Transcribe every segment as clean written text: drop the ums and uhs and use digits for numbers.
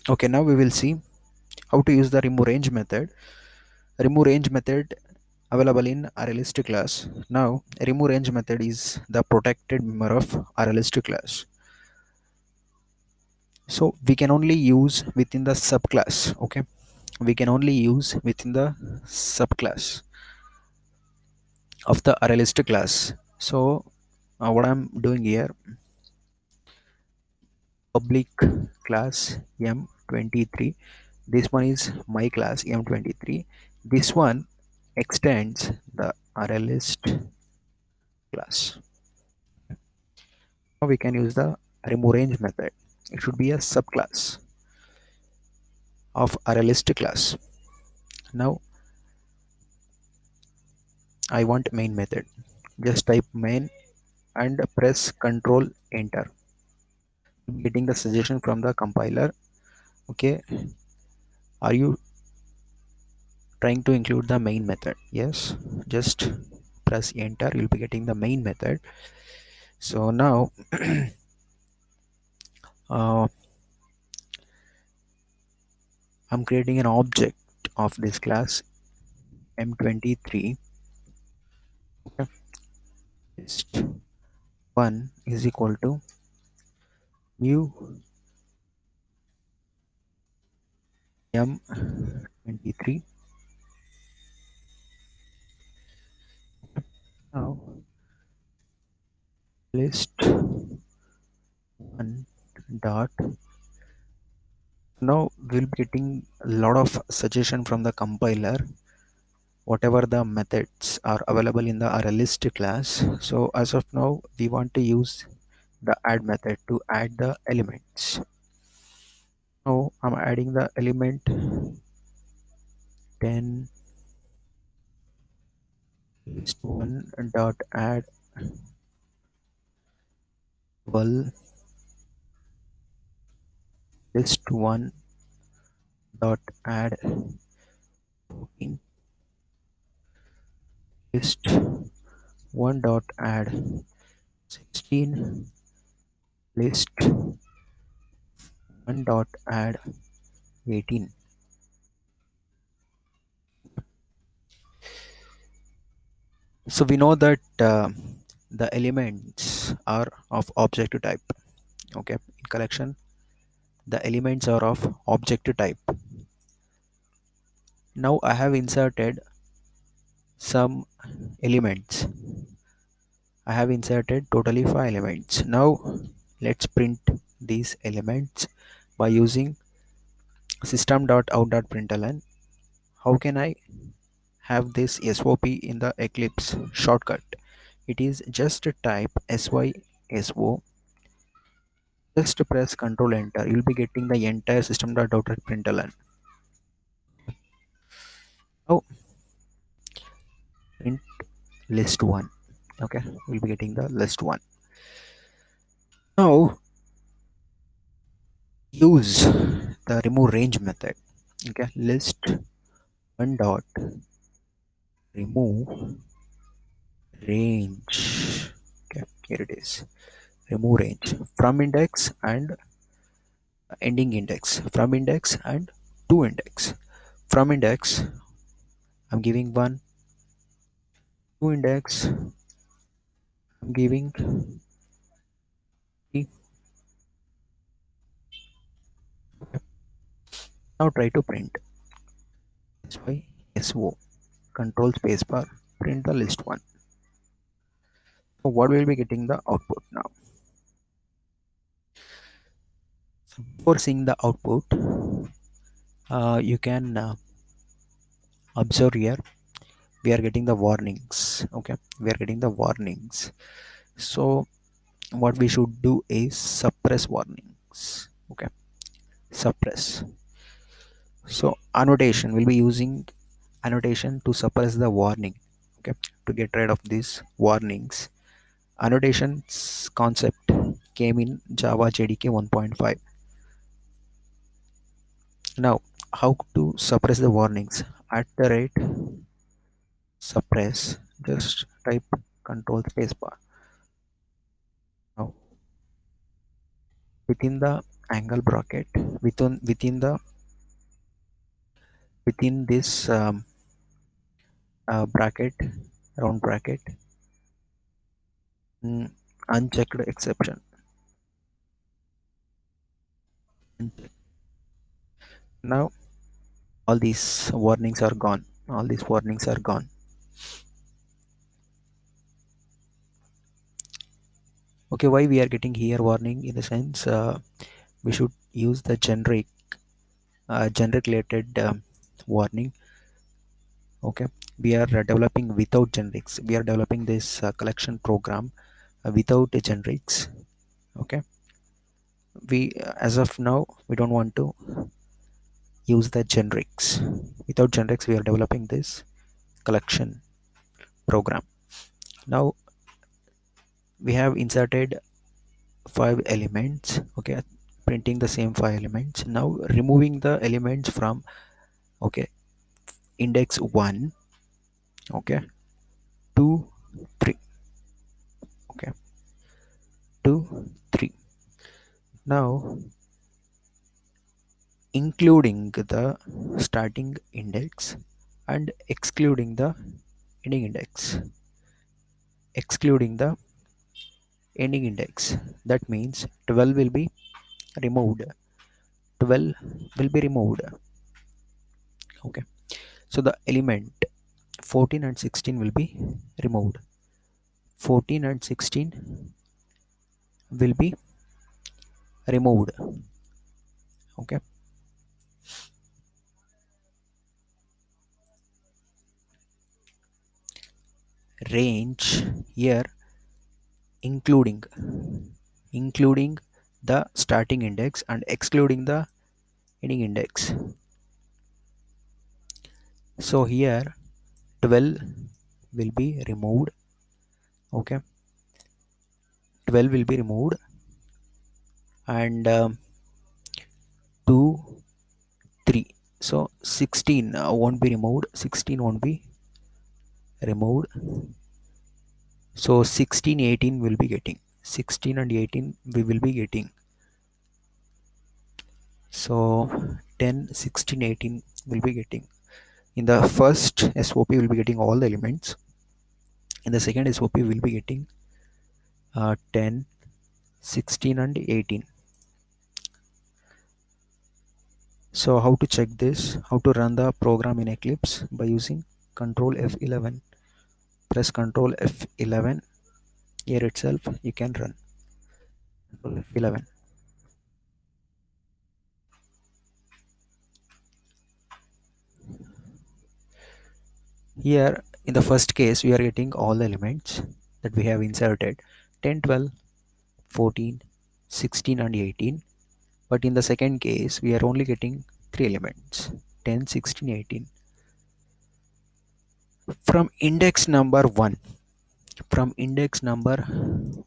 Okay, now we will see how to use the removeRange method. RemoveRange method available in ArrayList class. Now removeRange method is the protected member of ArrayList class, so we can only use within the subclass. Okay, we can only use within the subclass of the ArrayList class. So what I'm doing here, public class M23, this one is my class M23, this one extends the ArrayList class. Now we can use the removeRange method. It should be a subclass of ArrayList class. Now I want main method. Just type main and press Control Enter. Getting the suggestion from the compiler. Okay, are you trying to include the main method? Yes, just press Enter. You'll be getting the main method. So now uh, I'm creating an object of this class M23. Okay, list 1 is equal to new M23. Now list 1 dot. Now we'll be getting a lot of suggestion from the compiler whatever the methods are available in the ArrayList class. So as of now we want to use the add method to add the elements. Now I'm adding the element 10 list 1 dot add 12 list 1 dot add 14 list 1 dot add 16 list 1 dot add 18. So we know that the elements are of object type. Okay, in collection the elements are of object type. Now I have inserted some elements. I have inserted totally 5 elements. Now let's print these elements by using system.out.println. How can I have this SOP in the Eclipse shortcut? It is just type SYSO, just press Control Enter. You'll be getting the entire system.out.println. Now print list 1. Okay, we'll be getting the list 1. Now use the removeRange method. Okay, list 1 dot remove range. Okay, here it is. removeRange from index and ending index, from index and to index. From index I'm giving 1, to index I'm giving 3. Now try to print. SYSO, control spacebar, print the list 1. So what will be getting the output now? So before seeing the output, you can observe here we are getting the warnings. Okay, we are getting the warnings. So what we should do is suppress warnings. Okay, suppress. So annotation, will be using annotation to suppress the warning. Okay, to get rid of these warnings. Annotations concept came in Java JDK 1.5. Now how to suppress the warnings? At the rate suppress, just type control spacebar. Now within the angle bracket within this bracket, round bracket, unchecked exception. Now all these warnings are gone. All these warnings are gone. Okay, why we are getting here warning? In the sense, we should use the generic related warning. Okay, we are developing without generics. We are developing this collection program without generics. Okay, we as of now we don't want to use the generics. Without generics, we are developing this collection program. Now we have inserted 5 elements. Okay, printing the same 5 elements. Now removing the elements from, okay, index 1, okay, 2, 3, okay, 2, 3. Now including the starting index and excluding the ending index. Excluding the ending index. That means 12 will be removed. 12 will be removed. Okay. So the element 14 and 16 will be removed. 14 and 16 will be removed. Okay. Range here including the starting index and excluding the ending index. So here 12 will be removed. Okay, 12 will be removed, and 2, 3. So 16 won't be removed. 16 won't be removed. So 16, 18 will be getting. 16 and 18 we will be getting. So 10, 16, 18 will be getting. In the first SOP, will be getting all the elements. In the second SOP, will be getting 10, 16 and 18. So how to check this? How to run the program in Eclipse? By using Control F11. Press Control F11. Here itself you can run. Control F11. Here in the first case we are getting all the elements that we have inserted: 10, 12, 14, 16 and 18. But in the second case we are only getting 3 elements: 10, 16, 18. From index number 1, from index number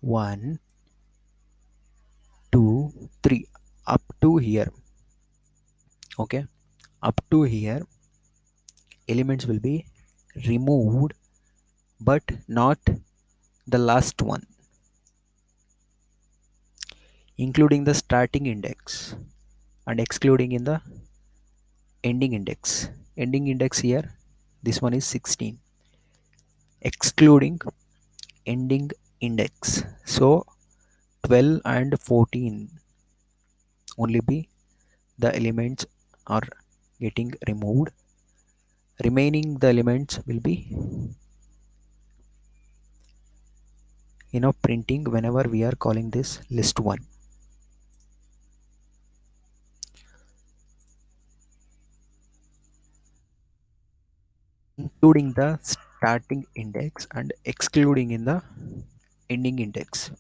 1, 2, 3, up to here. Okay, up to here elements will be removed, but not the last one, including the starting index and excluding in the ending index. Ending index here, this one is 16, excluding ending index. So 12 and 14 only be the elements are getting removed. Remaining the elements will be printing whenever we are calling this list 1, including the starting index and excluding in the ending index.